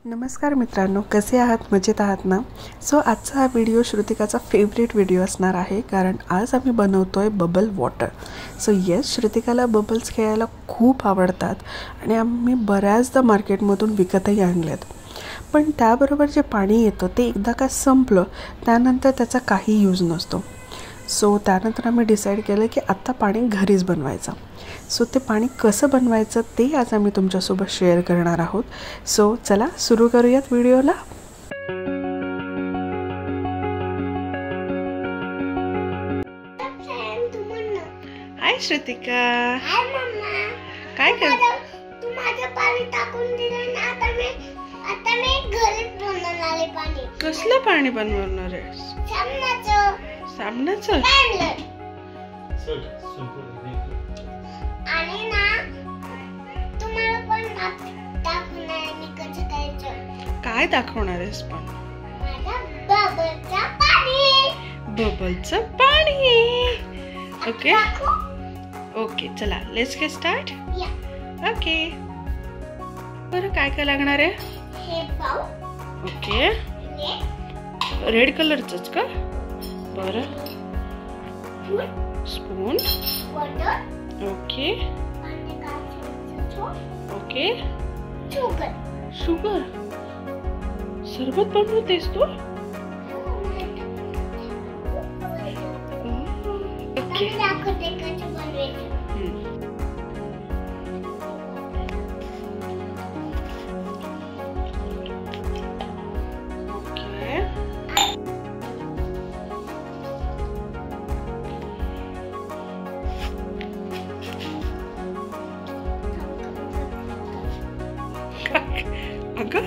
नमस्कार मित्रांनो, कसे आहात? मजेत आहात ना? सो आजचा हा व्हिडिओ श्रुतिकाचा फेवरेट व्हिडिओ असणार आहे, कारण आज आम्ही बनवतोय बबल वॉटर. सो येस, श्रुतिकाला बबल्स खेळायला खूप आवडतात आणि आम्ही बऱ्याचदा मार्केटमधून विकतही आणलेत. पण त्याबरोबर जे पाणी येतं ते एकदा का संपलं त्यानंतर त्याचा काही यूज नसतो. सो त्यानंतर आम्ही डिसाईड केलं की आत्ता पाणी घरीच बनवायचं. सो ते पाणी कसं बनवायचं ते आज आम्ही तुमच्यासोबत शेअर करणार आहोत. सो चला सुरू करूयात व्हिडिओला. हाय श्रुतिका, काय कर? तू माझं पाणी टाकून दिलं ना, आता मी घरीच बनवणार आहे पाणी. कसलं पाणी बनवणार आहे? साबणाचं. आणि ना तुम्हाला पण दाखवणार आहे मी कसं करायचं. काय दाखवणार आहेस? पण बबलचं पाणी. बबलचं पाणी. ओके ओके, चला लेट्स गेट स्टार्ट. ओके, बरं काय काय लागणार आहे? हे पाव. ओके, रेड कलरचंच का? बरं, स्पून. Okay okay, sugar. सरबत बनवतेस तू? ओके, अगं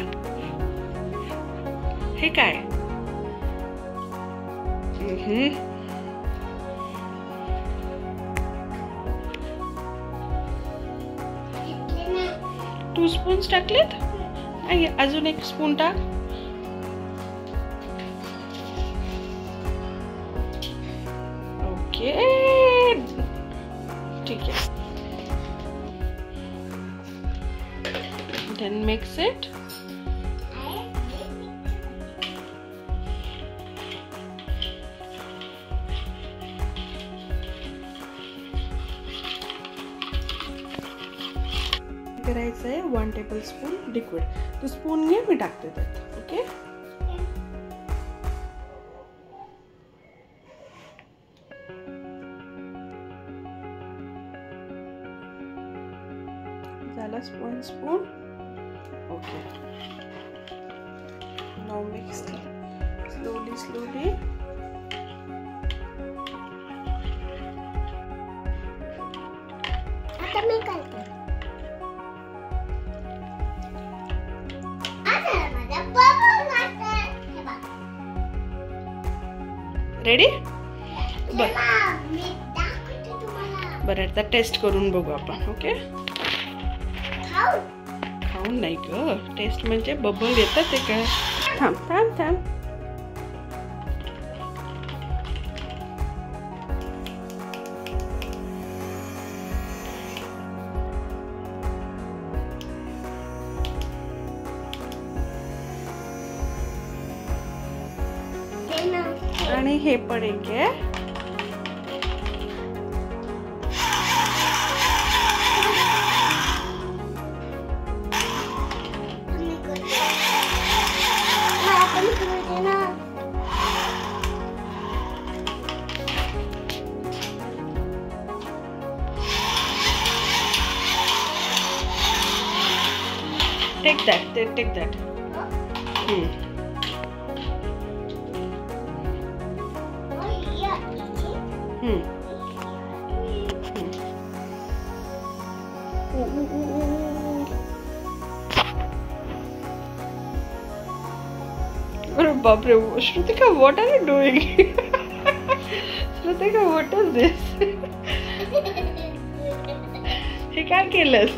हे काय? टू स्पून्स टाकलेत. अजून एक स्पून टाक. ओके ठीक आहे. Then mix it. करायचं आहे 1 टेबलस्पून लिक्विड. तू स्पून घे, मी टाकते त्यात. ओके, झाला spoon. Okay. Now mix slowly. आता मी करते. आता माझा बबल वाटर. हे बघ. रेडी? मी दाखवते तुम्हाला. बरं, आता टेस्ट करून बघू आपण. ओके, खाऊन नाही ग, टेस्ट म्हणजे बबल येतात ते काय. थांब. आणि हे पण एक आहे. Take that. अरे बाप रे, Shrutika, what are you doing? Shrutika, what is this? हे काय केलंस?